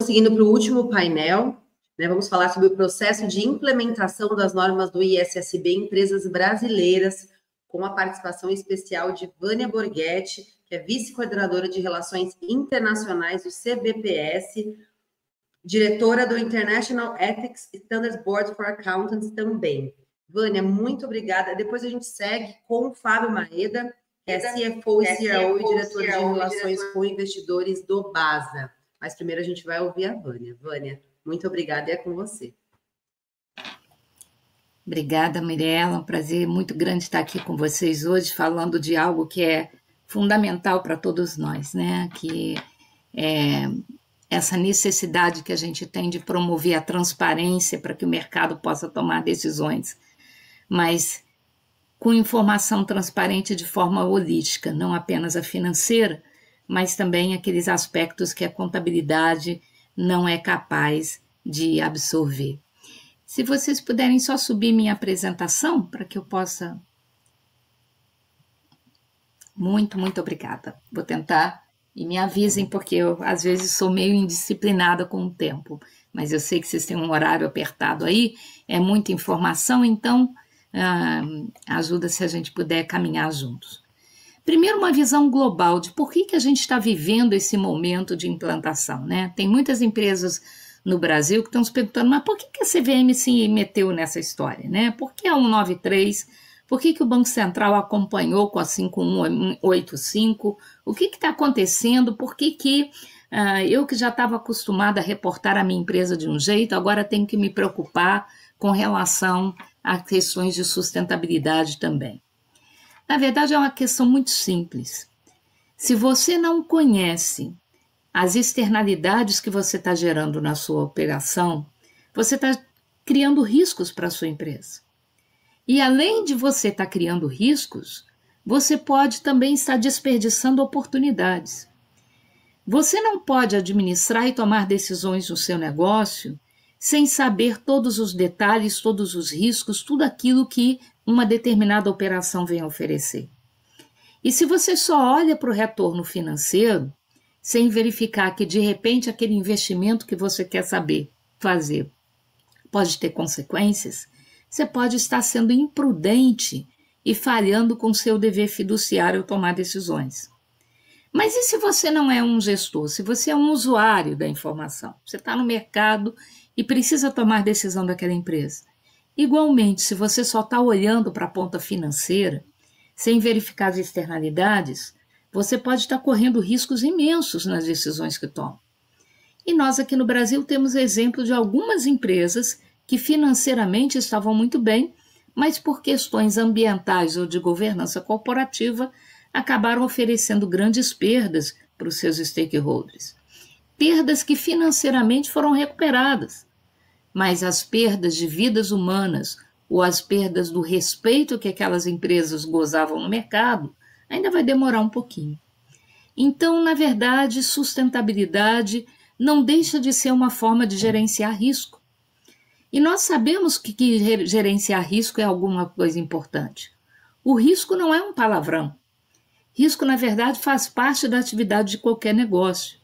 Seguindo para o último painel, né, vamos falar sobre o processo de implementação das normas do ISSB em empresas brasileiras, com a participação especial de Vânia Borghetti, que é vice-coordenadora de Relações Internacionais do CBPS, diretora do International Ethics Standards Board for Accountants também. Vânia, muito obrigada. Depois a gente segue com o Fábio Maeda, que é CFO e CRO e diretor de Relações com Investidores do BASA. Mas primeiro a gente vai ouvir a Vânia. Vânia, muito obrigada e é com você. Obrigada, Mirella. Um prazer muito grande estar aqui com vocês hoje, falando de algo que é fundamental para todos nós, né? Que é essa necessidade que a gente tem de promover a transparência para que o mercado possa tomar decisões, mas com informação transparente de forma holística, não apenas a financeira, mas também aqueles aspectos que a contabilidade não é capaz de absorver. Se vocês puderem só subir minha apresentação para que eu possa... Muito obrigada. Vou tentar e me avisem, porque eu às vezes sou meio indisciplinada com o tempo, mas eu sei que vocês têm um horário apertado aí, é muita informação, então ajuda se a gente puder caminhar juntos. Primeiro, uma visão global de por que a gente está vivendo esse momento de implantação, né? Tem muitas empresas no Brasil que estão se perguntando, mas por que a CVM se meteu nessa história, né? Por que a 193? Por que o Banco Central acompanhou com a 5185? O que está acontecendo? Por que eu que já estava acostumada a reportar a minha empresa de um jeito, agora tenho que me preocupar com relação a questões de sustentabilidade também? Na verdade, é uma questão muito simples. Se você não conhece as externalidades que você está gerando na sua operação, você está criando riscos para a sua empresa. E além de você estar criando riscos, você pode também estar desperdiçando oportunidades. Você não pode administrar e tomar decisões no seu negócio sem saber todos os detalhes, todos os riscos, tudo aquilo que uma determinada operação vem oferecer. E se você só olha para o retorno financeiro, sem verificar que de repente aquele investimento que você quer fazer pode ter consequências, você pode estar sendo imprudente e falhando com seu dever fiduciário ao tomar decisões. Mas e se você não é um gestor, se você é um usuário da informação, você está no mercado e precisa tomar decisão daquela empresa? Igualmente, se você só está olhando para a ponta financeira, sem verificar as externalidades, você pode estar correndo riscos imensos nas decisões que toma. E nós aqui no Brasil temos exemplo de algumas empresas que financeiramente estavam muito bem, mas por questões ambientais ou de governança corporativa, acabaram oferecendo grandes perdas para os seus stakeholders. Perdas que financeiramente foram recuperadas, mas as perdas de vidas humanas ou as perdas do respeito que aquelas empresas gozavam no mercado, ainda vai demorar um pouquinho. Então, na verdade, sustentabilidade não deixa de ser uma forma de gerenciar risco. E nós sabemos que gerenciar risco é alguma coisa importante. O risco não é um palavrão. Risco, na verdade, faz parte da atividade de qualquer negócio.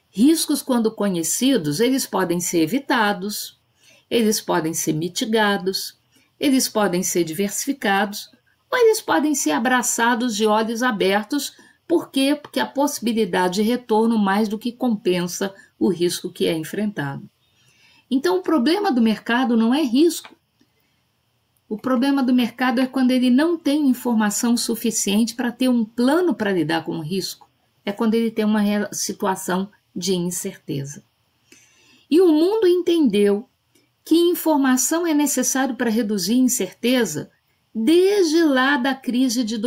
Riscos, quando conhecidos, eles podem ser evitados, eles podem ser mitigados, eles podem ser diversificados, ou eles podem ser abraçados de olhos abertos. Por quê? Porque a possibilidade de retorno mais do que compensa o risco que é enfrentado. Então, o problema do mercado não é risco. O problema do mercado é quando ele não tem informação suficiente para ter um plano para lidar com o risco. É quando ele tem uma situação de incerteza. E o mundo entendeu que informação é necessário para reduzir incerteza desde lá da crise de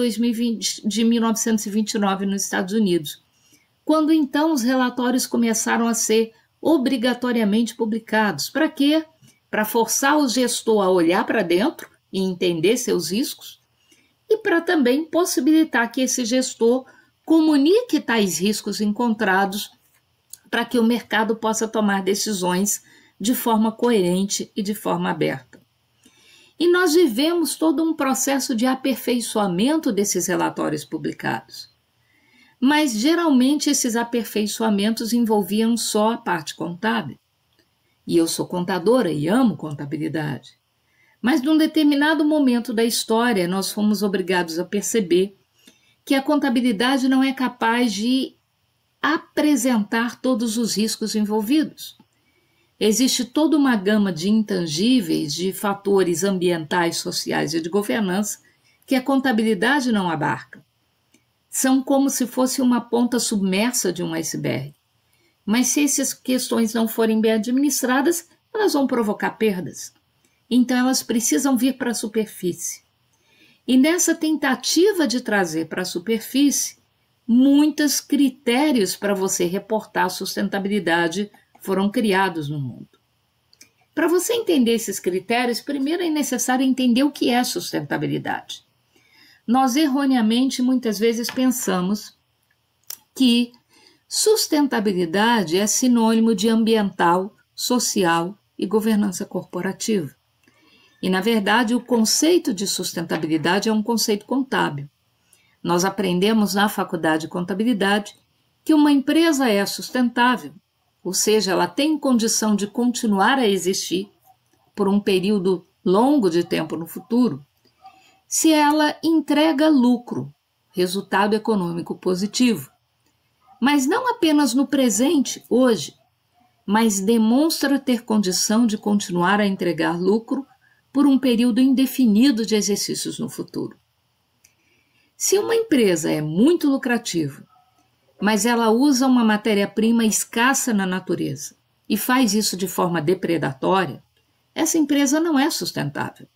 1929 nos Estados Unidos, quando então os relatórios começaram a ser obrigatoriamente publicados. Para quê? Para forçar o gestor a olhar para dentro e entender seus riscos, e para também possibilitar que esse gestor comunique tais riscos encontrados para que o mercado possa tomar decisões de forma coerente e de forma aberta. E nós vivemos todo um processo de aperfeiçoamento desses relatórios publicados. Mas geralmente esses aperfeiçoamentos envolviam só a parte contábil. E eu sou contadora e amo contabilidade. Mas num determinado momento da história, nós fomos obrigados a perceber que a contabilidade não é capaz de apresentar todos os riscos envolvidos. Existe toda uma gama de intangíveis, de fatores ambientais, sociais e de governança que a contabilidade não abarca. São como se fosse uma ponta submersa de um iceberg. Mas se essas questões não forem bem administradas, elas vão provocar perdas. Então elas precisam vir para a superfície. E nessa tentativa de trazer para a superfície, muitos critérios para você reportar a sustentabilidade foram criados no mundo. Para você entender esses critérios, primeiro é necessário entender o que é sustentabilidade. Nós erroneamente muitas vezes pensamos que sustentabilidade é sinônimo de ambiental, social e governança corporativa. E, na verdade, o conceito de sustentabilidade é um conceito contábil. Nós aprendemos na faculdade de contabilidade que uma empresa é sustentável, ou seja, ela tem condição de continuar a existir por um período longo de tempo no futuro, se ela entrega lucro, resultado econômico positivo. Mas não apenas no presente, hoje, mas demonstra ter condição de continuar a entregar lucro por um período indefinido de exercícios no futuro. Se uma empresa é muito lucrativa, mas ela usa uma matéria-prima escassa na natureza e faz isso de forma depredatória, essa empresa não é sustentável.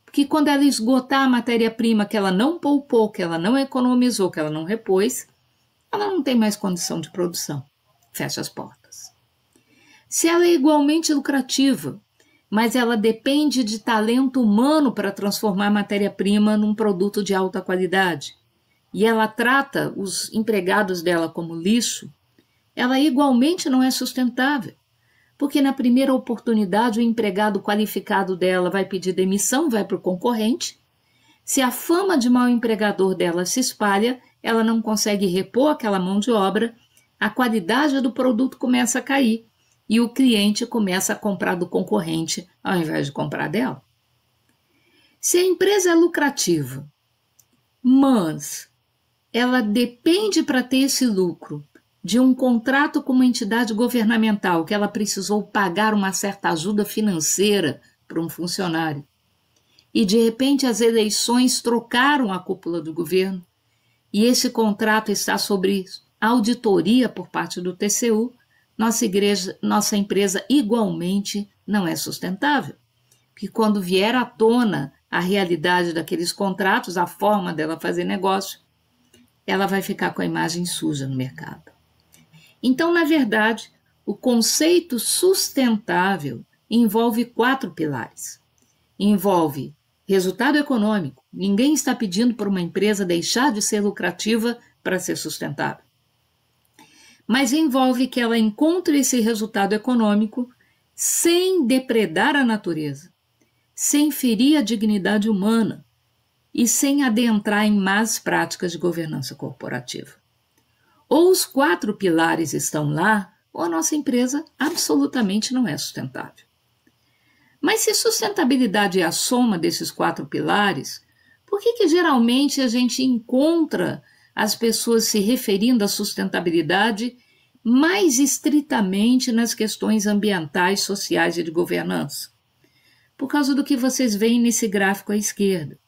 Porque quando ela esgotar a matéria-prima que ela não poupou, que ela não economizou, que ela não repôs, ela não tem mais condição de produção. Fecha as portas. Se ela é igualmente lucrativa, mas ela depende de talento humano para transformar a matéria-prima num produto de alta qualidade, e ela trata os empregados dela como lixo, ela igualmente não é sustentável, porque na primeira oportunidade o empregado qualificado dela vai pedir demissão, vai para o concorrente. Se a fama de mau empregador dela se espalha, ela não consegue repor aquela mão de obra, a qualidade do produto começa a cair e o cliente começa a comprar do concorrente ao invés de comprar dela. Se a empresa é lucrativa, mas ela depende para ter esse lucro de um contrato com uma entidade governamental que ela precisou pagar uma certa ajuda financeira para um funcionário, e de repente as eleições trocaram a cúpula do governo, e esse contrato está sob auditoria por parte do TCU, nossa empresa igualmente não é sustentável. Porque quando vier à tona a realidade daqueles contratos, a forma dela fazer negócio, ela vai ficar com a imagem suja no mercado. Então, na verdade, o conceito sustentável envolve 4 pilares. Envolve resultado econômico. Ninguém está pedindo para uma empresa deixar de ser lucrativa para ser sustentável. Mas envolve que ela encontre esse resultado econômico sem depredar a natureza, sem ferir a dignidade humana e sem adentrar em más práticas de governança corporativa. Ou os 4 pilares estão lá, ou a nossa empresa absolutamente não é sustentável. Mas se sustentabilidade é a soma desses 4 pilares, por que geralmente a gente encontra as pessoas se referindo à sustentabilidade mais estritamente nas questões ambientais, sociais e de governança? Por causa do que vocês veem nesse gráfico à esquerda.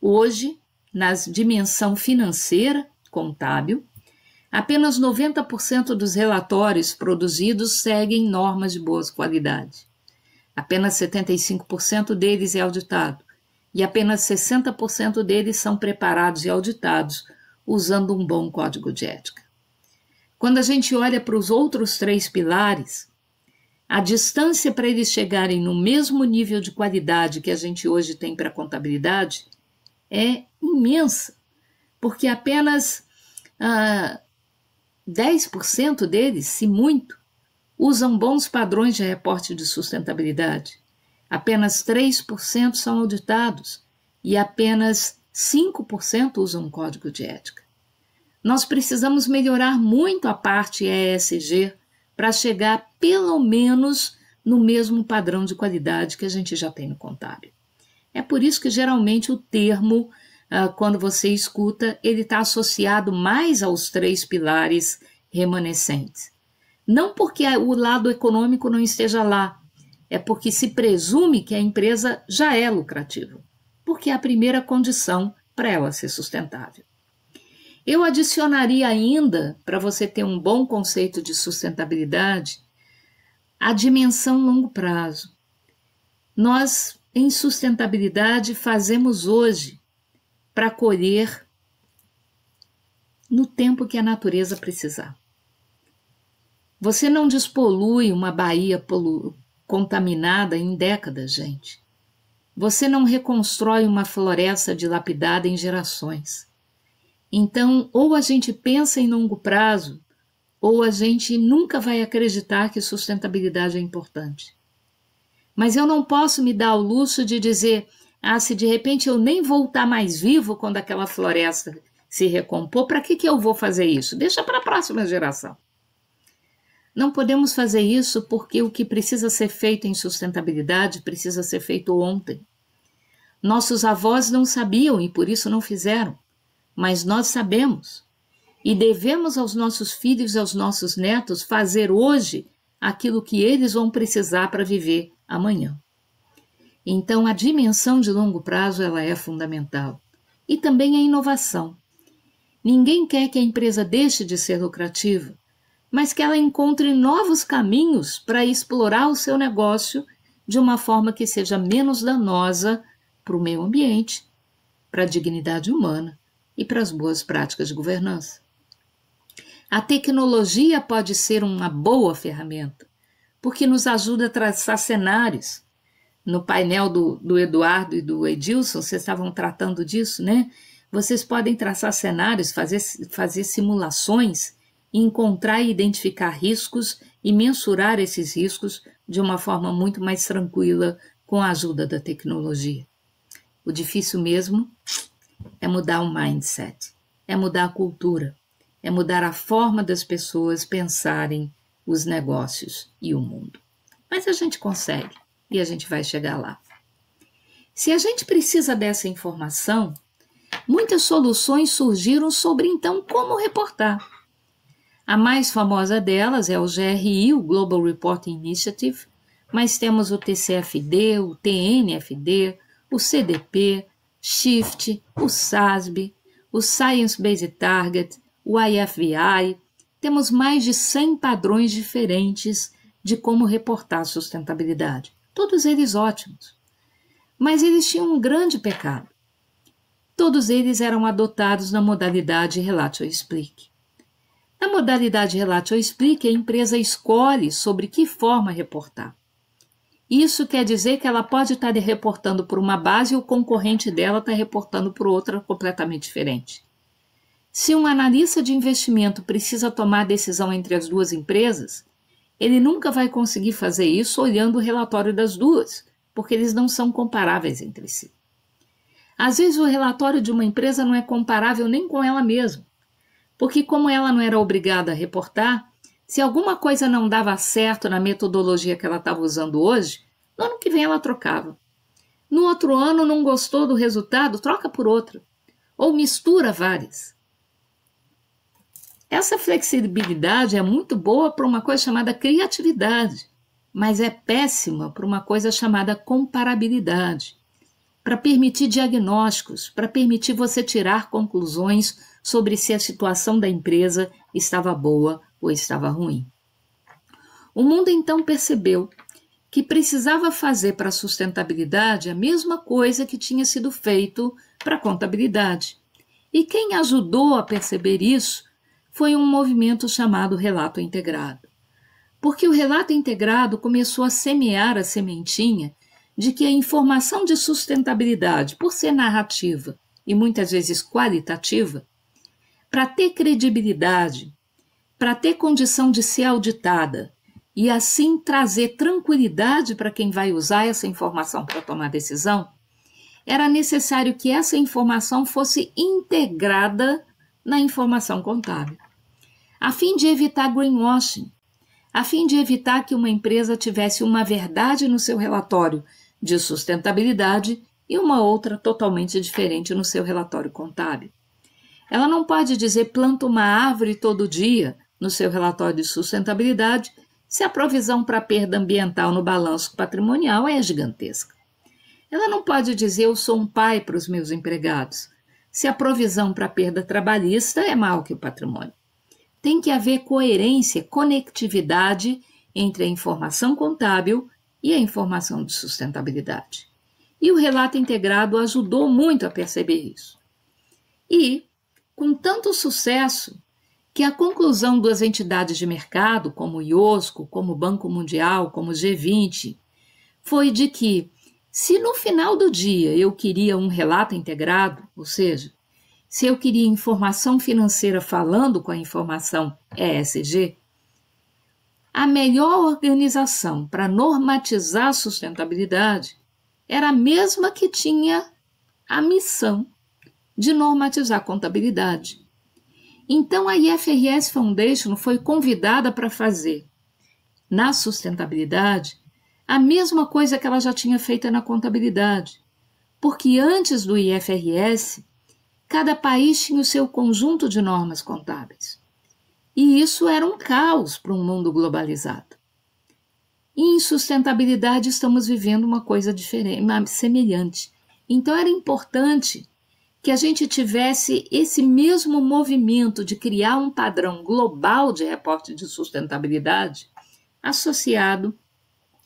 Hoje, na dimensão financeira, contábil, apenas 90% dos relatórios produzidos seguem normas de boa qualidade. Apenas 75% deles é auditado e apenas 60% deles são preparados e auditados usando um bom código de ética. Quando a gente olha para os outros 3 pilares, a distância para eles chegarem no mesmo nível de qualidade que a gente hoje tem para a contabilidade é imensa, porque apenas 10% deles, se muito, usam bons padrões de reporte de sustentabilidade. Apenas 3% são auditados e apenas 5% usam um código de ética. Nós precisamos melhorar muito a parte ESG para chegar pelo menos no mesmo padrão de qualidade que a gente já tem no contábil. É por isso que geralmente o termo, quando você escuta, ele está associado mais aos 3 pilares remanescentes. Não porque o lado econômico não esteja lá, é porque se presume que a empresa já é lucrativa, porque é a primeira condição para ela ser sustentável. Eu adicionaria ainda, para você ter um bom conceito de sustentabilidade, a dimensão longo prazo. Nós, em sustentabilidade, fazemos hoje para colher no tempo que a natureza precisar. Você não despolui uma baía contaminada em décadas, gente. Você não reconstrói uma floresta dilapidada em gerações. Então, ou a gente pensa em longo prazo, ou a gente nunca vai acreditar que sustentabilidade é importante. Mas eu não posso me dar ao luxo de dizer, se de repente eu nem vou estar mais vivo quando aquela floresta se recompor, para que eu vou fazer isso? Deixa para a próxima geração. Não podemos fazer isso porque o que precisa ser feito em sustentabilidade precisa ser feito ontem. Nossos avós não sabiam e por isso não fizeram. Mas nós sabemos e devemos aos nossos filhos e aos nossos netos fazer hoje aquilo que eles vão precisar para viver amanhã. Então, a dimensão de longo prazo ela é fundamental. E também a inovação. Ninguém quer que a empresa deixe de ser lucrativa, mas que ela encontre novos caminhos para explorar o seu negócio de uma forma que seja menos danosa para o meio ambiente, para a dignidade humana e para as boas práticas de governança. A tecnologia pode ser uma boa ferramenta, porque nos ajuda a traçar cenários. No painel do Eduardo e do Edilson, vocês estavam tratando disso, né? Vocês podem traçar cenários, fazer simulações, encontrar e identificar riscos e mensurar esses riscos de uma forma muito mais tranquila com a ajuda da tecnologia. O difícil mesmo é mudar o mindset, é mudar a cultura, é mudar a forma das pessoas pensarem os negócios e o mundo. Mas a gente consegue e a gente vai chegar lá. Se a gente precisa dessa informação, muitas soluções surgiram sobre então como reportar. A mais famosa delas é o GRI, o Global Reporting Initiative, mas temos o TCFD, o TNFD, o CDP, SHIFT, o SASB, o Science Based Target, o IFVI. Temos mais de 100 padrões diferentes de como reportar sustentabilidade. Todos eles ótimos. Mas eles tinham um grande pecado. Todos eles eram adotados na modalidade Relate ou Explique. Na modalidade Relate ou Explique, a empresa escolhe sobre que forma reportar. Isso quer dizer que ela pode estar reportando por uma base e o concorrente dela está reportando por outra completamente diferente. Se um analista de investimento precisa tomar decisão entre as duas empresas, ele nunca vai conseguir fazer isso olhando o relatório das duas, porque eles não são comparáveis entre si. Às vezes o relatório de uma empresa não é comparável nem com ela mesma, porque como ela não era obrigada a reportar, se alguma coisa não dava certo na metodologia que ela estava usando hoje, no ano que vem ela trocava. No outro ano não gostou do resultado, troca por outra, ou mistura várias. Essa flexibilidade é muito boa para uma coisa chamada criatividade, mas é péssima para uma coisa chamada comparabilidade, para permitir diagnósticos, para permitir você tirar conclusões sobre se a situação da empresa estava boa ou estava ruim. O mundo então percebeu que precisava fazer para a sustentabilidade a mesma coisa que tinha sido feito para a contabilidade. E quem ajudou a perceber isso foi um movimento chamado Relato Integrado. Porque o Relato Integrado começou a semear a sementinha de que a informação de sustentabilidade, por ser narrativa e muitas vezes qualitativa, para ter credibilidade, para ter condição de ser auditada e assim trazer tranquilidade para quem vai usar essa informação para tomar decisão, era necessário que essa informação fosse integrada na informação contábil, a fim de evitar greenwashing, a fim de evitar que uma empresa tivesse uma verdade no seu relatório de sustentabilidade e uma outra totalmente diferente no seu relatório contábil. Ela não pode dizer planta uma árvore todo dia no seu relatório de sustentabilidade se a provisão para perda ambiental no balanço patrimonial é gigantesca. Ela não pode dizer eu sou um pai para os meus empregados se a provisão para perda trabalhista é maior que o patrimônio. Tem que haver coerência, conectividade entre a informação contábil e a informação de sustentabilidade. E o relato integrado ajudou muito a perceber isso. E, com tanto sucesso, que a conclusão das entidades de mercado, como o IOSCO, como o Banco Mundial, como o G20, foi de que, se no final do dia eu queria um relato integrado, ou seja, se eu queria informação financeira falando com a informação ESG, a melhor organização para normatizar a sustentabilidade era a mesma que tinha a missão de normatizar a contabilidade. Então, a IFRS Foundation foi convidada para fazer, na sustentabilidade, a mesma coisa que ela já tinha feito na contabilidade. Porque antes do IFRS, cada país tinha o seu conjunto de normas contábeis. E isso era um caos para um mundo globalizado. E em sustentabilidade estamos vivendo uma coisa diferente, semelhante. Então, era importante que a gente tivesse esse mesmo movimento de criar um padrão global de reporte de sustentabilidade associado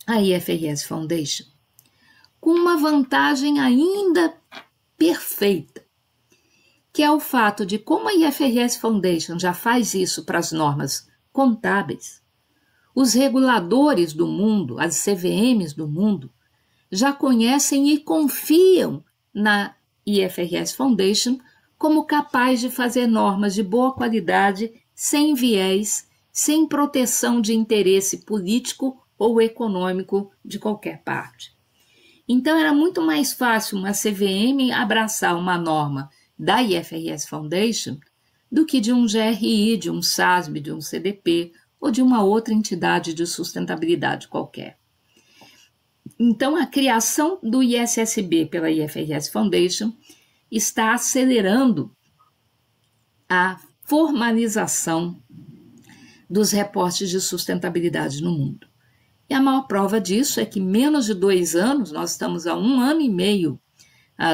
à IFRS Foundation, com uma vantagem ainda perfeita, que é o fato de como a IFRS Foundation já faz isso para as normas contábeis, os reguladores do mundo, as CVMs do mundo, já conhecem e confiam na IFRS Foundation como capaz de fazer normas de boa qualidade, sem viés, sem proteção de interesse político ou econômico de qualquer parte. Então, era muito mais fácil uma CVM abraçar uma norma da IFRS Foundation do que de um GRI, de um SASB, de um CDP ou de uma outra entidade de sustentabilidade qualquer. Então, a criação do ISSB pela IFRS Foundation está acelerando a formalização dos reportes de sustentabilidade no mundo. E a maior prova disso é que, menos de 2 anos, nós estamos há 1 ano e meio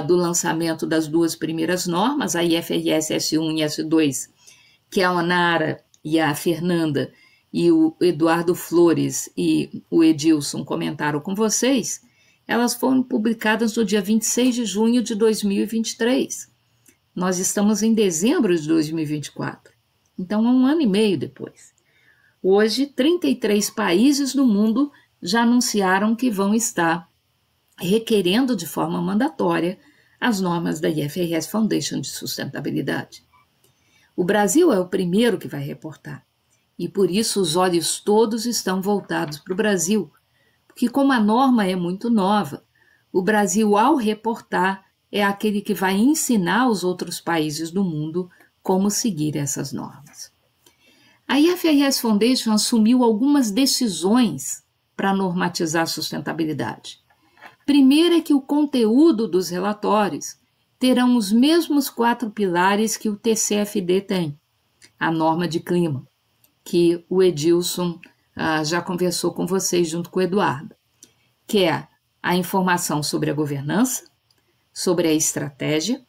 do lançamento das 2 primeiras normas, a IFRS S1 e S2, que a Onara e a Fernanda e o Eduardo Flores e o Edilson comentaram com vocês, elas foram publicadas no dia 26 de junho de 2023. Nós estamos em dezembro de 2024, então é 1 ano e meio depois. Hoje, 33 países do mundo já anunciaram que vão estar requerendo de forma mandatória as normas da IFRS Foundation de sustentabilidade. O Brasil é o primeiro que vai reportar. E por isso os olhos todos estão voltados para o Brasil, porque como a norma é muito nova, o Brasil, ao reportar, é aquele que vai ensinar aos outros países do mundo como seguir essas normas. A IFRS Foundation assumiu algumas decisões para normatizar a sustentabilidade. Primeiro é que o conteúdo dos relatórios terão os mesmos 4 pilares que o TCFD tem, a norma de clima, que o Edilson já conversou com vocês junto com o Eduardo, que é a informação sobre a governança, sobre a estratégia,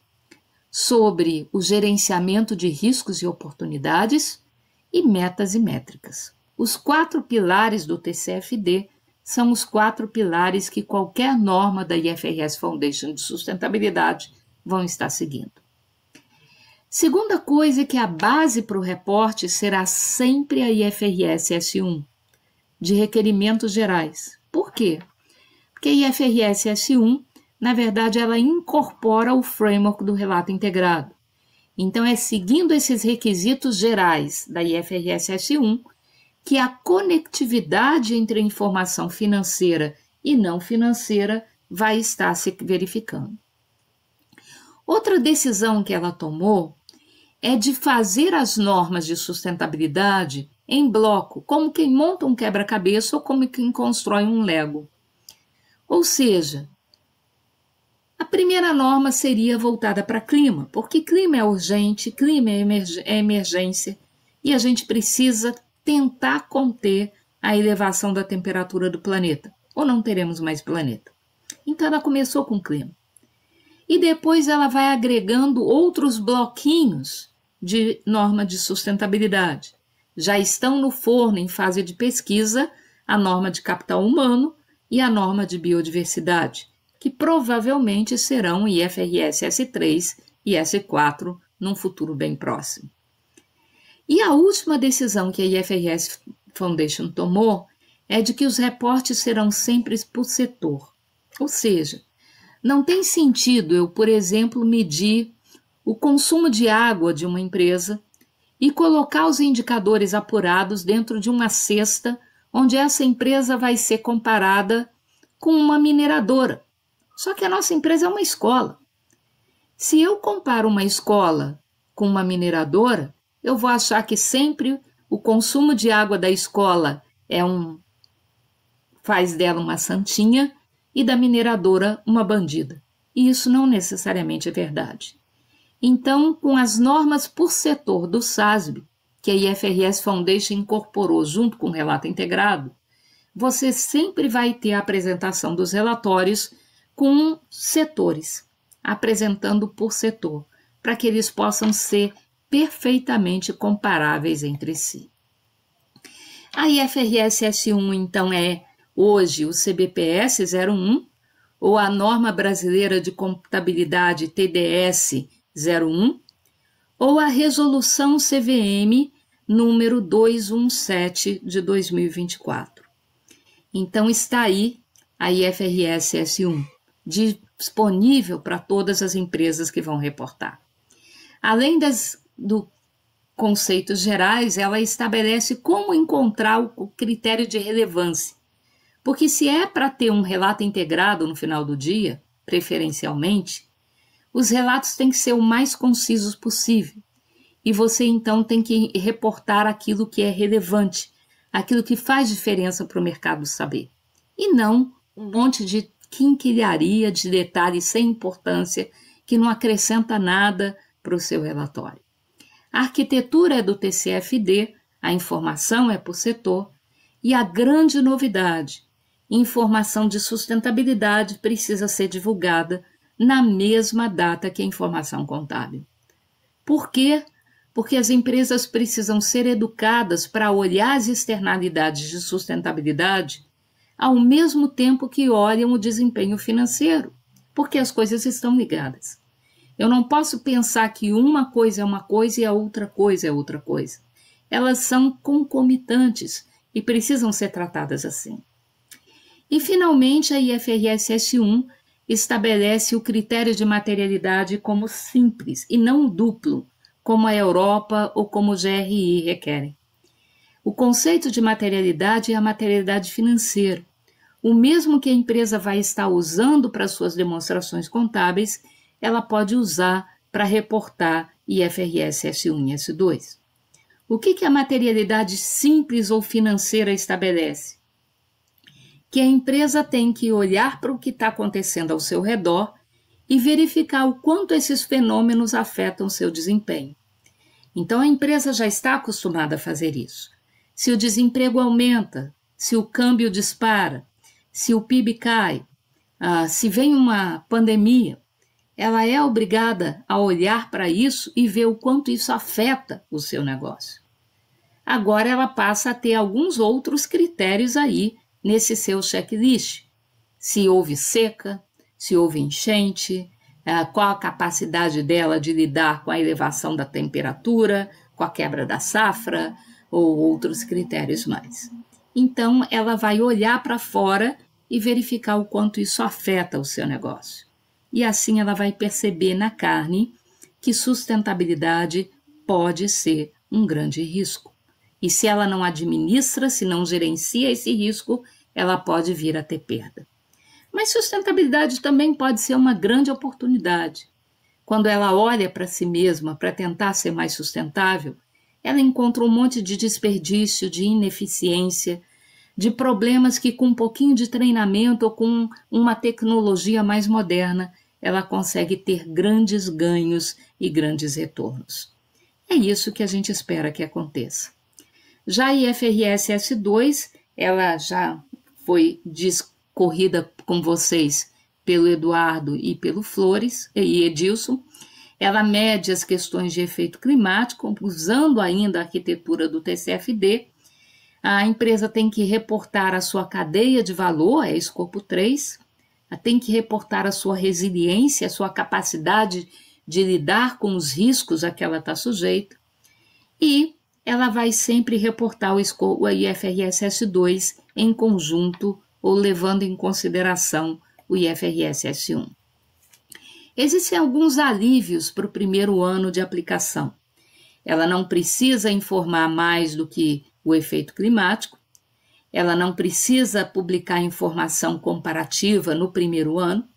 sobre o gerenciamento de riscos e oportunidades e metas e métricas. Os 4 pilares do TCFD são os 4 pilares que qualquer norma da IFRS Foundation de sustentabilidade vão estar seguindo. Segunda coisa é que a base para o reporte será sempre a IFRS S1, de requerimentos gerais. Por quê? Porque a IFRS S1, na verdade, ela incorpora o framework do relato integrado. Então, é seguindo esses requisitos gerais da IFRS S1 que a conectividade entre a informação financeira e não financeira vai estar se verificando. Outra decisão que ela tomou é de fazer as normas de sustentabilidade em bloco, como quem monta um quebra-cabeça ou como quem constrói um Lego. Ou seja, a primeira norma seria voltada para clima, porque clima é urgente, clima é emergência, e a gente precisa tentar conter a elevação da temperatura do planeta, ou não teremos mais planeta. Então ela começou com clima. E depois ela vai agregando outros bloquinhos de norma de sustentabilidade. Já estão no forno, em fase de pesquisa, a norma de capital humano e a norma de biodiversidade, que provavelmente serão o IFRS S3 e S4 num futuro bem próximo. E a última decisão que a IFRS Foundation tomou é de que os reportes serão sempre por setor. Ou seja, não tem sentido eu, por exemplo, medir o consumo de água de uma empresa e colocar os indicadores apurados dentro de uma cesta onde essa empresa vai ser comparada com uma mineradora. Só que a nossa empresa é uma escola. Se eu comparo uma escola com uma mineradora, eu vou achar que sempre o consumo de água da escola faz dela uma santinha e da mineradora uma bandida. E isso não necessariamente é verdade. Então, com as normas por setor do SASB, que a IFRS Foundation incorporou junto com o relato integrado, você sempre vai ter a apresentação dos relatórios com setores, apresentando por setor, para que eles possam ser perfeitamente comparáveis entre si. A IFRS S1, então, é hoje o CBPS 01, ou a Norma Brasileira de Contabilidade TDS 01, ou a Resolução CVM número 217 de 2024. Então está aí a IFRS S1, disponível para todas as empresas que vão reportar. Além do conceitos gerais, ela estabelece como encontrar o critério de relevância. Porque se é para ter um relato integrado no final do dia, preferencialmente, os relatos têm que ser o mais concisos possível. E você, então, tem que reportar aquilo que é relevante, aquilo que faz diferença para o mercado saber. E não um monte de quinquilharia, de detalhes sem importância, que não acrescenta nada para o seu relatório. A arquitetura é do TCFD, a informação é por setor, e a grande novidade, informação de sustentabilidade precisa ser divulgada na mesma data que a informação contábil. Por quê? Porque as empresas precisam ser educadas para olhar as externalidades de sustentabilidade ao mesmo tempo que olham o desempenho financeiro, porque as coisas estão ligadas. Eu não posso pensar que uma coisa é uma coisa e a outra coisa é outra coisa. Elas são concomitantes e precisam ser tratadas assim. E, finalmente, a IFRS S1 estabelece o critério de materialidade como simples e não duplo, como a Europa ou como o GRI requerem. O conceito de materialidade é a materialidade financeira, o mesmo que a empresa vai estar usando para suas demonstrações contábeis, ela pode usar para reportar IFRS S1 e S2. O que a materialidade simples ou financeira estabelece? Que a empresa tem que olhar para o que está acontecendo ao seu redor e verificar o quanto esses fenômenos afetam seu desempenho. Então, a empresa já está acostumada a fazer isso. Se o desemprego aumenta, se o câmbio dispara, se o PIB cai, se vem uma pandemia, ela é obrigada a olhar para isso e ver o quanto isso afeta o seu negócio. Agora ela passa a ter alguns outros critérios aí nesse seu checklist. Se houve seca, se houve enchente, qual a capacidade dela de lidar com a elevação da temperatura, com a quebra da safra ou outros critérios mais. Então, ela vai olhar para fora e verificar o quanto isso afeta o seu negócio. E assim ela vai perceber na carne que sustentabilidade pode ser um grande risco. E se ela não administra, se não gerencia esse risco, ela pode vir a ter perda. Mas sustentabilidade também pode ser uma grande oportunidade, quando ela olha para si mesma para tentar ser mais sustentável, ela encontra um monte de desperdício, de ineficiência, de problemas que com um pouquinho de treinamento ou com uma tecnologia mais moderna, ela consegue ter grandes ganhos e grandes retornos. É isso que a gente espera que aconteça. Já a IFRS S2, ela já foi discorrida com vocês pelo Eduardo e pelo Flores e Edilson. Ela mede as questões de efeito climático, usando ainda a arquitetura do TCFD. A empresa tem que reportar a sua cadeia de valor, é escopo 3, tem que reportar a sua resiliência, a sua capacidade de lidar com os riscos a que ela está sujeita, e ela vai sempre reportar o IFRS S2 em conjunto ou levando em consideração o IFRS S1. Existem alguns alívios para o primeiro ano de aplicação. Ela não precisa informar mais do que o efeito climático, ela não precisa publicar informação comparativa no primeiro ano.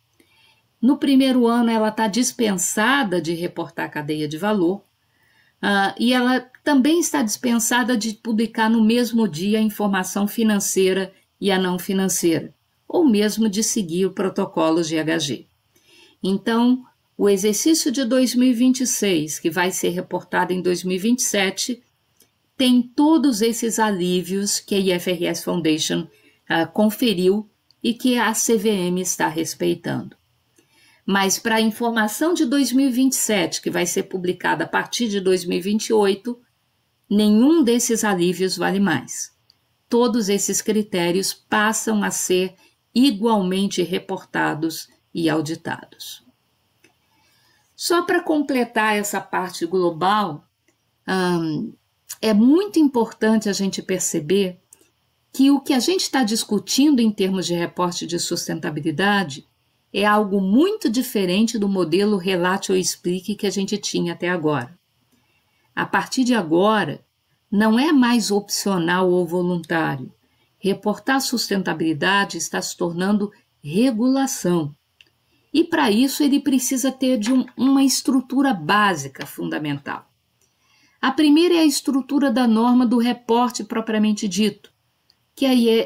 No primeiro ano, ela está dispensada de reportar a cadeia de valor, e ela também está dispensada de publicar no mesmo dia a informação financeira e a não financeira, ou mesmo de seguir o protocolo GHG. Então, o exercício de 2026, que vai ser reportado em 2027, tem todos esses alívios que a IFRS Foundation conferiu e que a CVM está respeitando. Mas para a informação de 2027, que vai ser publicada a partir de 2028, nenhum desses alívios vale mais. Todos esses critérios passam a ser igualmente reportados e auditados. Só para completar essa parte global, é muito importante a gente perceber que o que a gente está discutindo em termos de reporte de sustentabilidade é algo muito diferente do modelo relate ou explique que a gente tinha até agora. A partir de agora, não é mais opcional ou voluntário. Reportar sustentabilidade está se tornando regulação. E para isso ele precisa ter de uma estrutura básica fundamental. A primeira é a estrutura da norma do reporte propriamente dito, que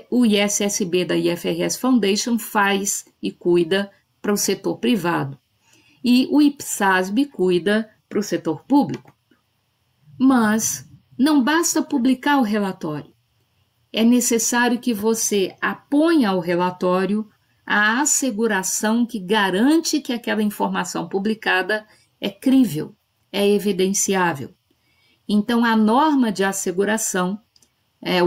o ISSB da IFRS Foundation faz e cuida para o setor privado, e o IPSASB cuida para o setor público. Mas não basta publicar o relatório. É necessário que você aponha ao relatório a asseguração que garante que aquela informação publicada é crível, é evidenciável. Então, a norma de asseguração,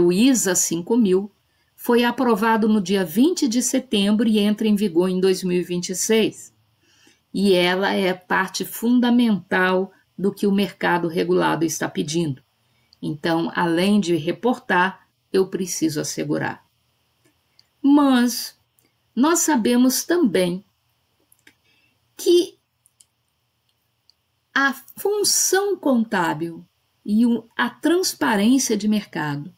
o ISA 5000, foi aprovado no dia 20 de setembro e entra em vigor em 2026. E ela é parte fundamental do que o mercado regulado está pedindo. Então, além de reportar, eu preciso assegurar. Mas nós sabemos também que a função contábil e a transparência de mercado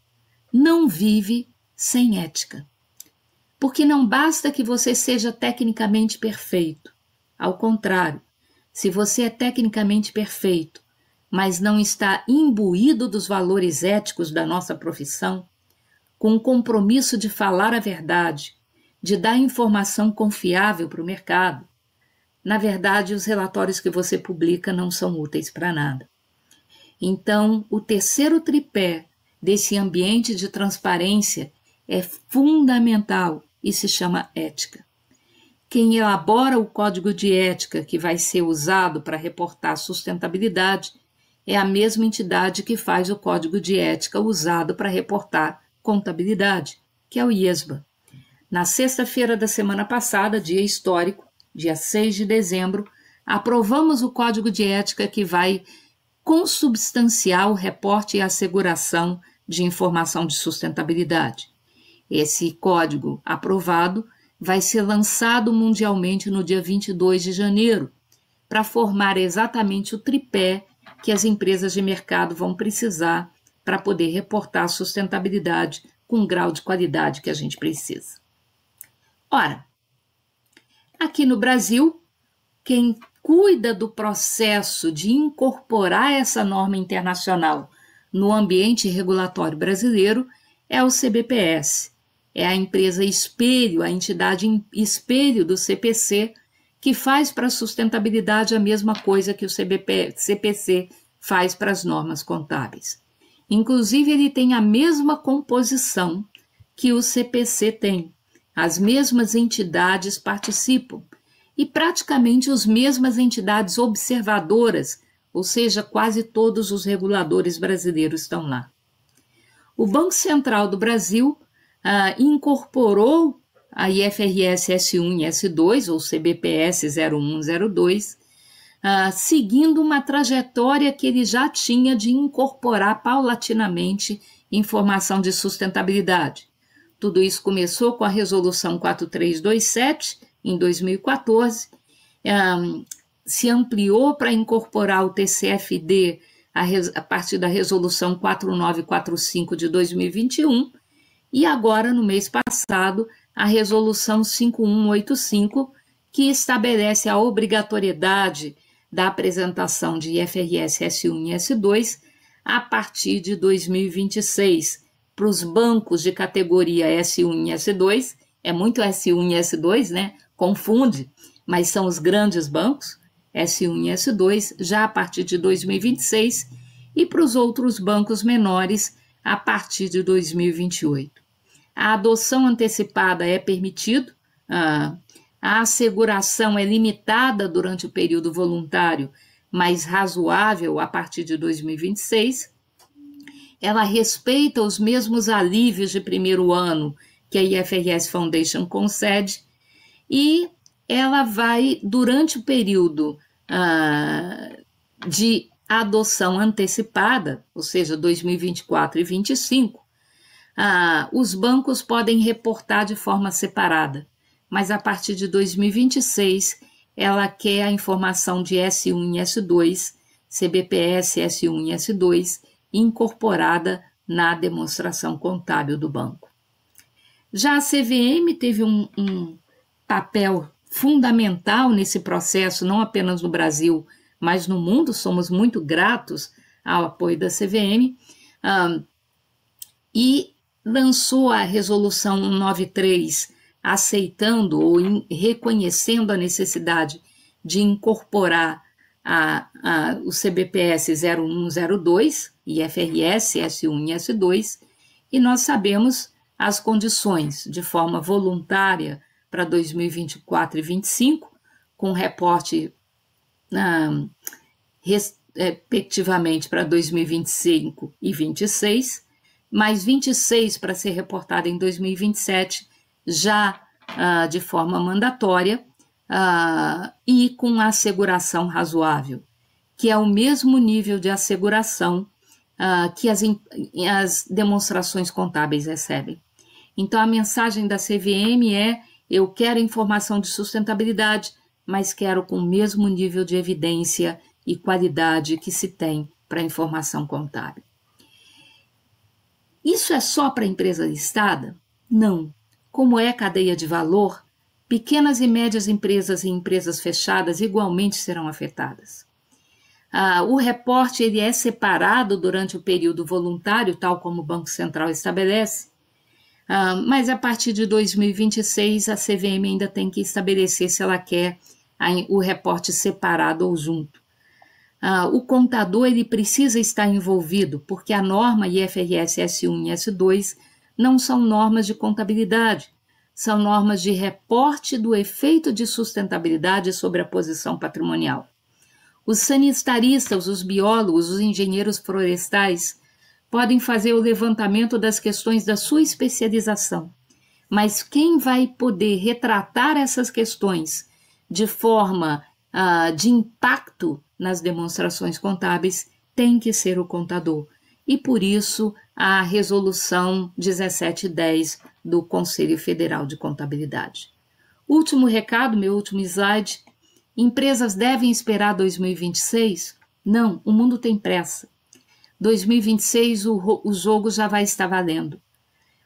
não vive sem ética. Porque não basta que você seja tecnicamente perfeito. Ao contrário, se você é tecnicamente perfeito, mas não está imbuído dos valores éticos da nossa profissão, com o compromisso de falar a verdade, de dar informação confiável para o mercado, na verdade, os relatórios que você publica não são úteis para nada. Então, o terceiro tripé desse ambiente de transparência é fundamental e se chama ética. Quem elabora o código de ética que vai ser usado para reportar sustentabilidade é a mesma entidade que faz o código de ética usado para reportar contabilidade, que é o IESBA. Na sexta-feira da semana passada, dia histórico, dia 6 de dezembro, aprovamos o código de ética que vai consubstanciar o reporte e a asseguração de informação de sustentabilidade. Esse código aprovado vai ser lançado mundialmente no dia 22 de janeiro, para formar exatamente o tripé que as empresas de mercado vão precisar para poder reportar a sustentabilidade com o grau de qualidade que a gente precisa. Ora, aqui no Brasil, quem cuida do processo de incorporar essa norma internacional no ambiente regulatório brasileiro é o CBPS. É a empresa espelho, a entidade espelho do CPC, que faz para a sustentabilidade a mesma coisa que o CPC faz para as normas contábeis. Inclusive, ele tem a mesma composição que o CPC tem. As mesmas entidades participam e praticamente as mesmas entidades observadoras, ou seja, quase todos os reguladores brasileiros estão lá. O Banco Central do Brasil incorporou a IFRS S1 e S2, ou CBPS 0102, seguindo uma trajetória que ele já tinha de incorporar paulatinamente informação de sustentabilidade. Tudo isso começou com a Resolução 4327, em 2014, se ampliou para incorporar o TCFD a partir da Resolução 4945 de 2021 e agora, no mês passado, a Resolução 5185, que estabelece a obrigatoriedade da apresentação de IFRS S1 e S2 a partir de 2026 para os bancos de categoria S1 e S2. É muito S1 e S2, né? Confunde, mas são os grandes bancos, S1 e S2, já a partir de 2026, e para os outros bancos menores, a partir de 2028. A adoção antecipada é permitido, a asseguração é limitada durante o período voluntário, mas razoável a partir de 2026. Ela respeita os mesmos alívios de primeiro ano que a IFRS Foundation concede, e ela vai, durante o período de adoção antecipada, ou seja, 2024 e 2025, os bancos podem reportar de forma separada, mas a partir de 2026 ela quer a informação de S1 e S2, CBPS S1 e S2, incorporada na demonstração contábil do banco. Já a CVM teve um papel fundamental nesse processo, não apenas no Brasil, mas no mundo. Somos muito gratos ao apoio da CVM, e lançou a Resolução 193, aceitando ou reconhecendo a necessidade de incorporar o CBPS 0102, IFRS S1 e S2, e nós sabemos as condições de forma voluntária para 2024 e 2025, com reporte respectivamente para 2025 e 2026, mais 26 para ser reportada em 2027, já de forma mandatória, e com asseguração razoável, que é o mesmo nível de asseguração que as demonstrações contábeis recebem. Então, a mensagem da CVM é: eu quero informação de sustentabilidade, mas quero com o mesmo nível de evidência e qualidade que se tem para a informação contábil. Isso é só para a empresa listada? Não. Como é cadeia de valor, pequenas e médias empresas e empresas fechadas igualmente serão afetadas. O reporte ele é separado durante o período voluntário, tal como o Banco Central estabelece, mas a partir de 2026 a CVM ainda tem que estabelecer se ela quer o reporte separado ou junto. O contador ele precisa estar envolvido, porque a norma IFRS S1 e S2 não são normas de contabilidade, são normas de reporte do efeito de sustentabilidade sobre a posição patrimonial. Os sanitaristas, os biólogos, os engenheiros florestais podem fazer o levantamento das questões da sua especialização, mas quem vai poder retratar essas questões de forma de impacto nas demonstrações contábeis tem que ser o contador. E por isso a Resolução 1710 do Conselho Federal de Contabilidade. Último recado, meu último slide. Empresas devem esperar 2026? Não, o mundo tem pressa. 2026 o jogo já vai estar valendo.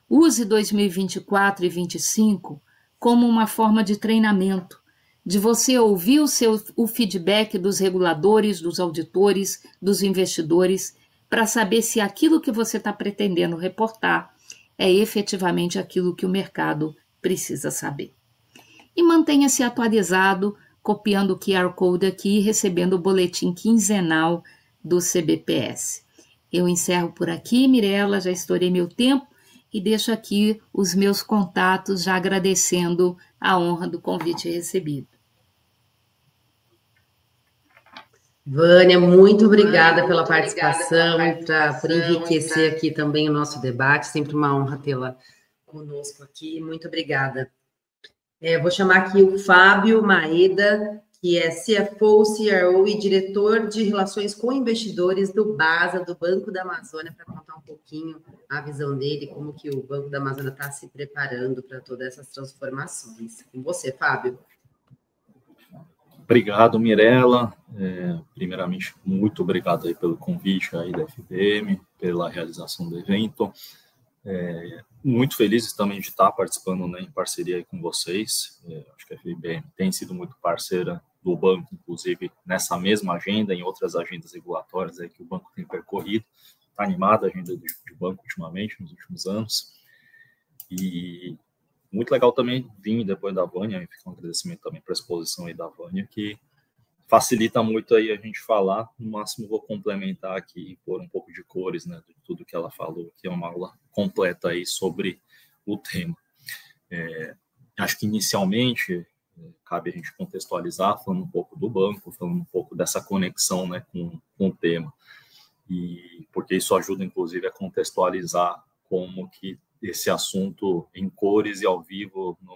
Use 2024 e 2025 como uma forma de treinamento, de você ouvir o feedback dos reguladores, dos auditores, dos investidores, para saber se aquilo que você está pretendendo reportar é efetivamente aquilo que o mercado precisa saber. E mantenha-se atualizado, copiando o QR Code aqui e recebendo o boletim quinzenal do CBPS. Eu encerro por aqui, Mirela, já estourei meu tempo e deixo aqui os meus contatos, já agradecendo a honra do convite recebido. Vânia, muito obrigada pela participação e por enriquecer aqui também o nosso debate. Sempre uma honra tê-la conosco aqui. Muito obrigada. Vou chamar aqui o Fábio Maeda, que é CFO, CRO e diretor de relações com investidores do BASA, do Banco da Amazônia, para contar um pouquinho a visão dele, como que o Banco da Amazônia está se preparando para todas essas transformações. Com você, Fábio. Obrigado, Mirela. Primeiramente, muito obrigado aí pelo convite aí da FBM, pela realização do evento. Muito feliz também de estar participando, né, em parceria aí com vocês. Acho que a FBM tem sido muito parceira do banco, inclusive nessa mesma agenda, em outras agendas regulatórias aí que o banco tem percorrido. Está animada a agenda de banco ultimamente, nos últimos anos. E muito legal também vir depois da Vânia, fica um agradecimento também para a exposição aí da Vânia, que facilita muito aí a gente falar. No máximo vou complementar aqui e pôr um pouco de cores, né, de tudo que ela falou, que é uma aula completa aí sobre o tema. Acho que inicialmente cabe a gente contextualizar, falando um pouco do banco, falando um pouco dessa conexão, né, com o tema, e porque isso ajuda inclusive a contextualizar como que esse assunto em cores e ao vivo na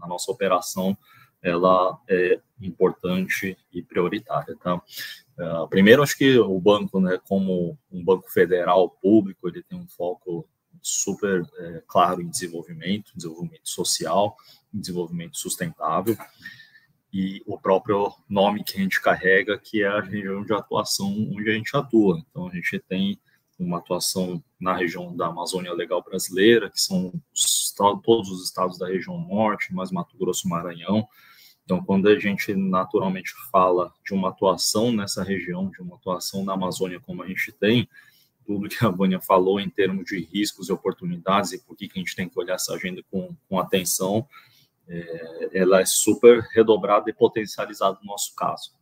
nossa operação, ela é importante e prioritária, tá? Primeiro, acho que o banco, né, como um banco federal público, ele tem um foco super claro em desenvolvimento social, em desenvolvimento sustentável, e o próprio nome que a gente carrega, que é a região de atuação onde a gente atua. Então, a gente tem uma atuação na região da Amazônia Legal Brasileira, que são todos os estados da região norte, mais Mato Grosso e Maranhão. Então, quando a gente naturalmente fala de uma atuação nessa região, de uma atuação na Amazônia como a gente tem, tudo que a Vânia falou em termos de riscos e oportunidades e por que a gente tem que olhar essa agenda com atenção, ela é super redobrada e potencializada no nosso caso.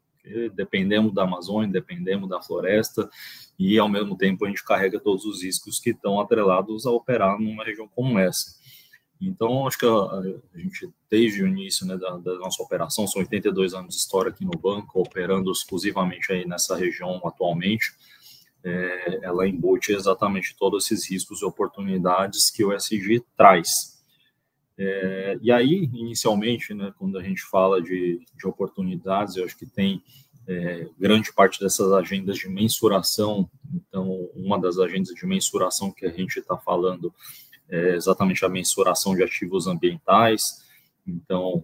Dependemos da Amazônia, dependemos da floresta e, ao mesmo tempo, a gente carrega todos os riscos que estão atrelados a operar numa região como essa. Então, acho que a gente, desde o início, né, da nossa operação, são 82 anos de história aqui no banco, operando exclusivamente aí nessa região atualmente, ela embute exatamente todos esses riscos e oportunidades que o ESG traz. E aí, inicialmente, né, quando a gente fala de oportunidades, eu acho que tem grande parte dessas agendas de mensuração. Então, uma das agendas de mensuração que a gente está falando é exatamente a mensuração de ativos ambientais. Então,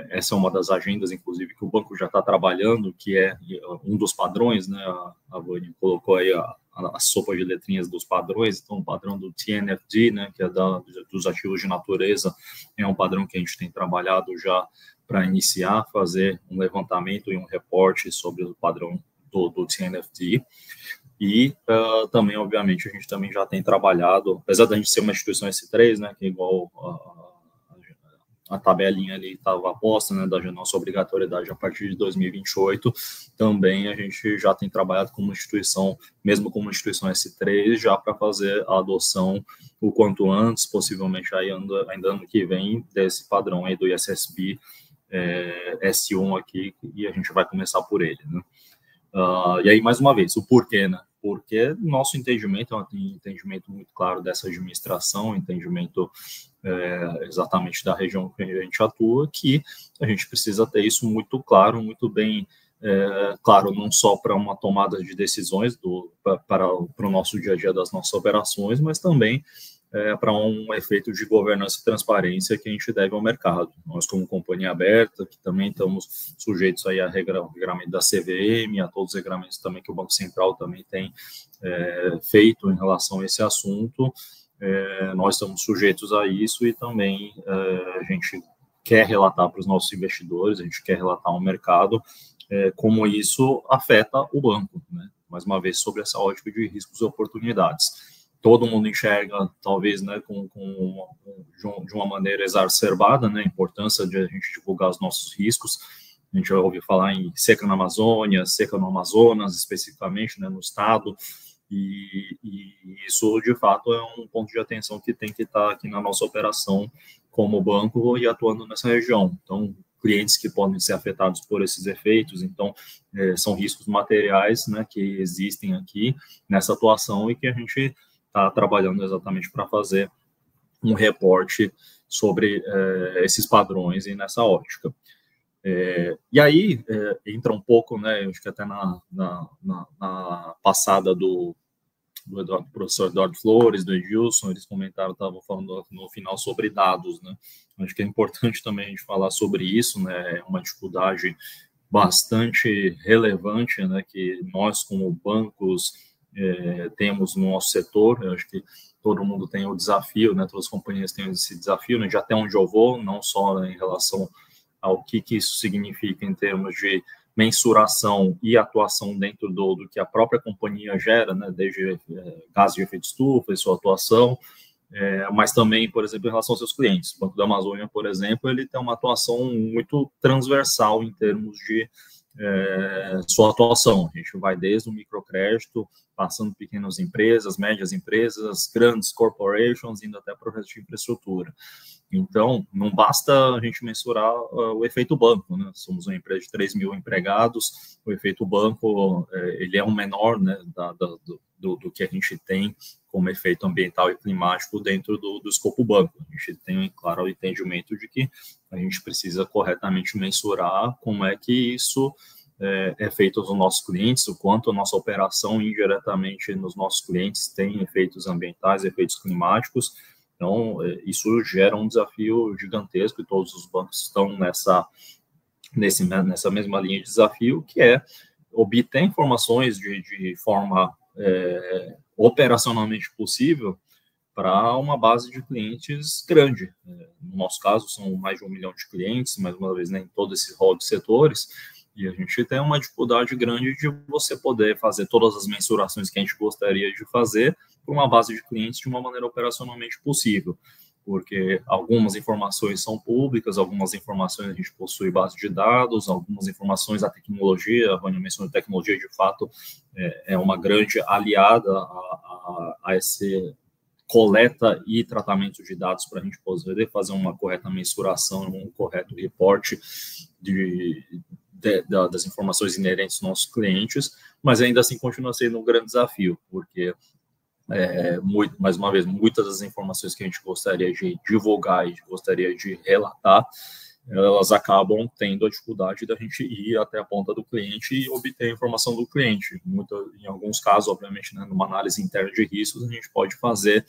essa é uma das agendas, inclusive, que o banco já está trabalhando, que é um dos padrões, né? A Vânia colocou aí a sopa de letrinhas dos padrões. Então, o padrão do TNFD, né, que é dos ativos de natureza, é um padrão que a gente tem trabalhado já para iniciar, fazer um levantamento e um reporte sobre o padrão do TNFD. E também, obviamente, a gente também já tem trabalhado, apesar da gente ser uma instituição S3, né, que é igual a tabelinha ali estava posta, né, da nossa obrigatoriedade a partir de 2028, também a gente já tem trabalhado como instituição, mesmo como instituição S3, já para fazer a adoção o quanto antes, possivelmente ainda ano que vem, desse padrão aí do ISSB S1 aqui, e a gente vai começar por ele, né? E aí, mais uma vez, o porquê, né? Porque nosso entendimento é um entendimento muito claro dessa administração, entendimento exatamente da região que a gente atua, que a gente precisa ter isso muito claro, muito bem claro, não só para uma tomada de decisões para o nosso dia a dia das nossas operações, mas também para um efeito de governança e transparência que a gente deve ao mercado. Nós, como companhia aberta, que também estamos sujeitos aí a regulamento da CVM, a todos os regulamentos também que o Banco Central também tem feito em relação a esse assunto, nós estamos sujeitos a isso e também a gente quer relatar para os nossos investidores, a gente quer relatar ao mercado como isso afeta o banco, né? Mais uma vez, sobre essa ótica de riscos e oportunidades. Todo mundo enxerga, talvez, né, de uma maneira exacerbada, né, a importância de a gente divulgar os nossos riscos. A gente vai ouvir falar em seca na Amazônia, seca no Amazonas, especificamente, né, no estado, e isso, de fato, é um ponto de atenção que tem que estar aqui na nossa operação como banco e atuando nessa região. Então, clientes que podem ser afetados por esses efeitos, então, são riscos materiais, né, que existem aqui nessa atuação e que a gente está trabalhando exatamente para fazer um reporte sobre esses padrões e nessa ótica. E aí entra um pouco, né, acho que até na passada do professor Eduardo Flores, do Edilson, eles comentaram, estavam falando no final sobre dados, né? Acho que é importante também a gente falar sobre isso, né? É uma dificuldade bastante relevante, né, que nós, como bancos, temos no nosso setor. Eu acho que todo mundo tem o desafio, né, todas as companhias têm esse desafio, né, de até onde eu vou, não só, né, em relação ao que isso significa em termos de mensuração e atuação dentro do que a própria companhia gera, né, desde gases de efeito estufa e sua atuação, mas também, por exemplo, em relação aos seus clientes. O Banco da Amazônia, por exemplo, ele tem uma atuação muito transversal em termos de sua atuação. A gente vai desde o microcrédito, passando pequenas empresas, médias empresas, grandes corporations, indo até projetos de infraestrutura. Então, não basta a gente mensurar o efeito banco, né? Somos uma empresa de 3 mil empregados, o efeito banco, ele é o menor, né, do que a gente tem como efeito ambiental e climático dentro do escopo banco. A gente tem, claro, o entendimento de que a gente precisa corretamente mensurar como é que isso é feito aos nossos clientes, o quanto a nossa operação indiretamente nos nossos clientes tem efeitos ambientais, efeitos climáticos. Então, isso gera um desafio gigantesco e todos os bancos estão nessa mesma linha de desafio, que é obter informações de forma operacionalmente possível para uma base de clientes grande. No nosso caso, são mais de 1 milhão de clientes, mais uma vez, né, em todo esse rol de setores, e a gente tem uma dificuldade grande de você poder fazer todas as mensurações que a gente gostaria de fazer para uma base de clientes de uma maneira operacionalmente possível, porque algumas informações são públicas, algumas informações a gente possui base de dados, algumas informações a tecnologia, a Vânia mencionou tecnologia, de fato, é uma grande aliada a esse coleta e tratamento de dados para a gente poder fazer uma correta mensuração, um correto reporte das informações inerentes aos nossos clientes, mas ainda assim continua sendo um grande desafio, porque, mais uma vez, muitas das informações que a gente gostaria de divulgar e gostaria de relatar, elas acabam tendo a dificuldade da gente ir até a ponta do cliente e obter a informação do cliente. Em alguns casos, obviamente, né, numa análise interna de riscos, a gente pode fazer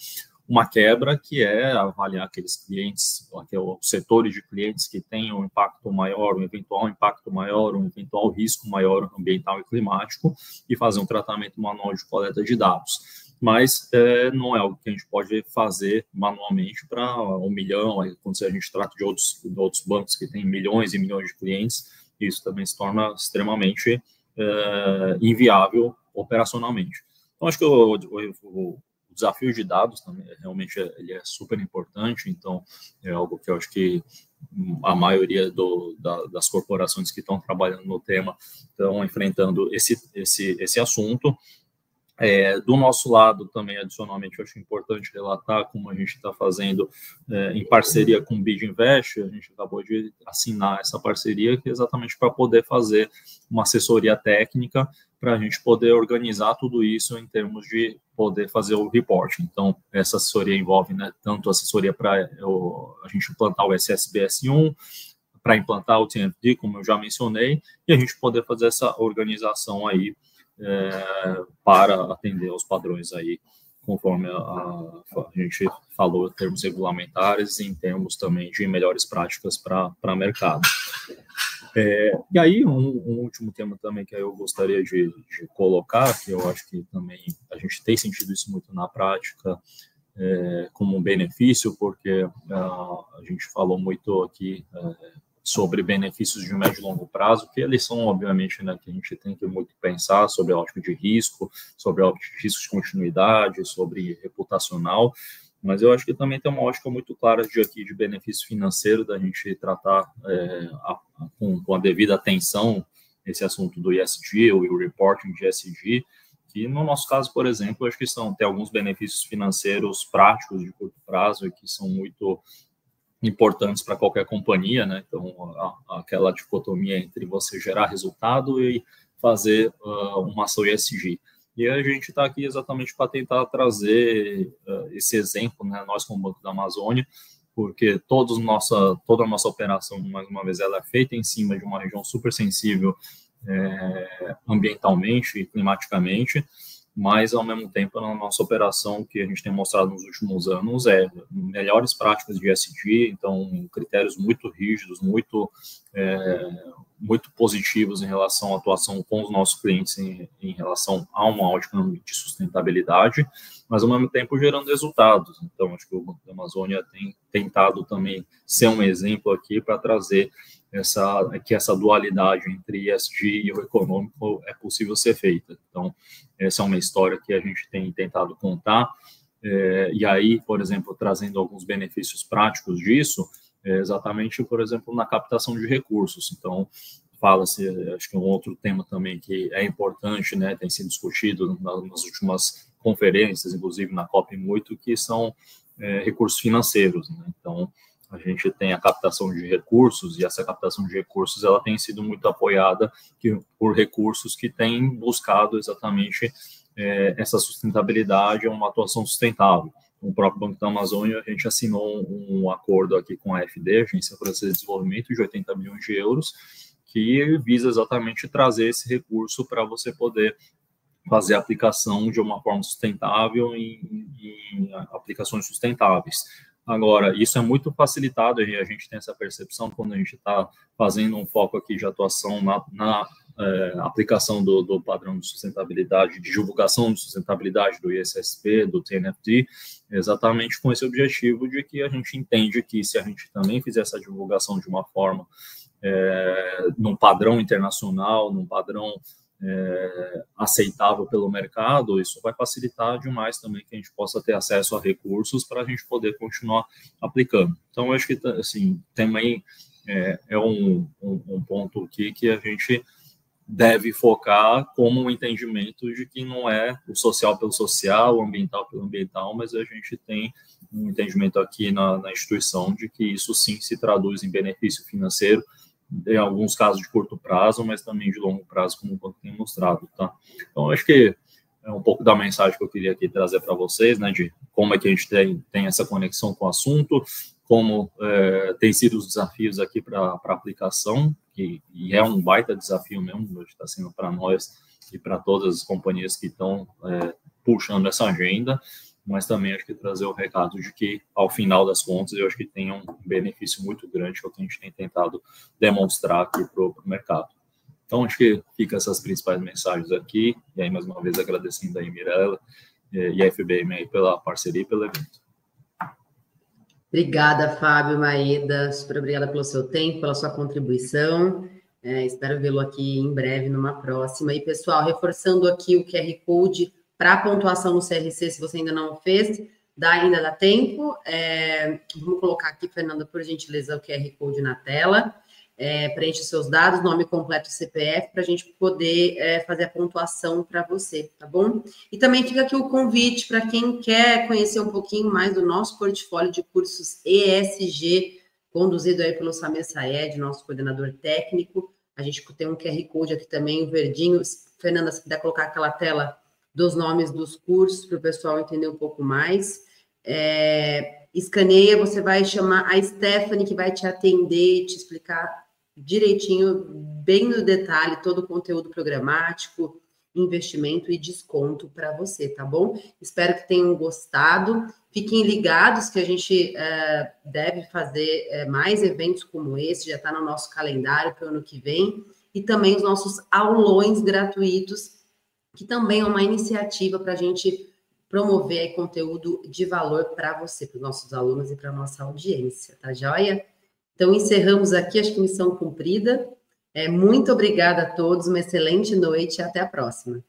uma quebra, que é avaliar aqueles clientes, os setores de clientes que têm um impacto maior, um eventual impacto maior, um eventual risco maior ambiental e climático, e fazer um tratamento manual de coleta de dados. Mas não é algo que a gente pode fazer manualmente para 1 milhão, quando a gente trata de outros bancos que têm milhões e milhões de clientes, isso também se torna extremamente inviável operacionalmente. Então, acho que o desafio de dados também, realmente, ele é super importante, então é algo que eu acho que a maioria das corporações que estão trabalhando no tema estão enfrentando esse assunto. Do nosso lado, também, adicionalmente, eu acho importante relatar como a gente está fazendo em parceria com o BID Invest. A gente acabou de assinar essa parceria, que é exatamente para poder fazer uma assessoria técnica, para a gente poder organizar tudo isso em termos de poder fazer o reporting. Então, essa assessoria envolve, né, tanto assessoria para a gente implantar o SSBS1, para implantar o TNFD, como eu já mencionei, e a gente poder fazer essa organização aí para atender aos padrões aí, conforme a gente falou, em termos regulamentares e em termos também de melhores práticas para mercado. E aí, um último tema também que eu gostaria de colocar, que eu acho que também a gente tem sentido isso muito na prática, como um benefício, porque a gente falou muito aqui sobre benefícios de médio e longo prazo, que eles são, obviamente, né, que a gente tem que muito pensar sobre a ótica de risco, sobre a ótica de risco de continuidade, sobre reputacional, mas eu acho que também tem uma ótica muito clara de benefício financeiro, da gente tratar com a devida atenção esse assunto do ESG, o reporting de ESG, que no nosso caso, por exemplo, acho que tem alguns benefícios financeiros práticos de curto prazo e que são muito importantes para qualquer companhia, né? Então, aquela dicotomia entre você gerar resultado e fazer uma ação ESG. E a gente está aqui exatamente para tentar trazer esse exemplo, né? Nós, como Banco da Amazônia, porque toda a nossa operação, mais uma vez, ela é feita em cima de uma região super sensível ambientalmente e climaticamente, mas, ao mesmo tempo, na nossa operação, que a gente tem mostrado nos últimos anos, melhores práticas de ESG, então, critérios muito rígidos, muito positivos em relação à atuação com os nossos clientes em relação a uma ótica de sustentabilidade, mas, ao mesmo tempo, gerando resultados. Então, acho que o Banco da Amazônia tem tentado também ser um exemplo aqui para trazer essa dualidade entre ESG e o econômico é possível ser feita. Então, essa é uma história que a gente tem tentado contar, e aí, por exemplo, trazendo alguns benefícios práticos disso, exatamente, por exemplo, na captação de recursos. Então, fala-se, acho que um outro tema também que é importante, né, tem sido discutido nas últimas conferências, inclusive na COP8, que são recursos financeiros, né? Então, a gente tem a captação de recursos, e essa captação de recursos ela tem sido muito apoiada por recursos que têm buscado exatamente essa sustentabilidade, uma atuação sustentável. O próprio Banco da Amazônia, a gente assinou um acordo aqui com a AfD, Agência Francesa de Desenvolvimento, de 80 milhões de euros, que visa exatamente trazer esse recurso para você poder fazer a aplicação de uma forma sustentável em aplicações sustentáveis. Agora, isso é muito facilitado, e a gente tem essa percepção quando a gente está fazendo um foco aqui de atuação na aplicação do padrão de sustentabilidade, de divulgação de sustentabilidade do ISSP, do TNFD, exatamente com esse objetivo de que a gente entende que se a gente também fizer essa divulgação de uma forma, num padrão internacional, num padrão aceitável pelo mercado, isso vai facilitar demais também que a gente possa ter acesso a recursos para a gente poder continuar aplicando. Então, eu acho que assim, também é um ponto aqui que a gente deve focar como um entendimento de que não é o social pelo social, o ambiental pelo ambiental, mas a gente tem um entendimento aqui na instituição de que isso sim se traduz em benefício financeiro, em alguns casos de curto prazo, mas também de longo prazo, como o banco tem mostrado, tá? Então, acho que é um pouco da mensagem que eu queria aqui trazer para vocês, né, de como é que a gente tem essa conexão com o assunto, como tem sido os desafios aqui para aplicação, e é um baita desafio mesmo, está sendo para nós e para todas as companhias que estão puxando essa agenda, mas também acho que trazer o recado de que, ao final das contas, eu acho que tem um benefício muito grande que é o que a gente tem tentado demonstrar aqui para o mercado. Então, acho que fica essas principais mensagens aqui, e aí, mais uma vez, agradecendo aí, Mirella e a FBM aí pela parceria e pelo evento. Obrigada, Fábio, Maeda, super obrigada pelo seu tempo, pela sua contribuição. Espero vê-lo aqui em breve, numa próxima. E, pessoal, reforçando aqui o QR Code para a pontuação no CRC, se você ainda não fez, ainda dá tempo. Vamos colocar aqui, Fernanda, por gentileza, o QR Code na tela. Preenche seus dados, nome completo e CPF, para a gente poder fazer a pontuação para você, tá bom? E também fica aqui o convite para quem quer conhecer um pouquinho mais do nosso portfólio de cursos ESG, conduzido aí pelo Samir Sayed, nosso coordenador técnico. A gente tem um QR Code aqui também, o verdinho. Fernanda, se puder colocar aquela tela dos nomes dos cursos para o pessoal entender um pouco mais. Escaneia, você vai chamar a Stephanie, que vai te atender e te explicar direitinho, bem no detalhe, todo o conteúdo programático, investimento e desconto para você, tá bom? Espero que tenham gostado. Fiquem ligados que a gente deve fazer mais eventos como esse, já está no nosso calendário para o ano que vem, e também os nossos aulões gratuitos, que também é uma iniciativa para a gente promover aí conteúdo de valor para você, para os nossos alunos e para a nossa audiência, tá joia? Então, encerramos aqui, acho que missão cumprida. Muito obrigada a todos, uma excelente noite e até a próxima.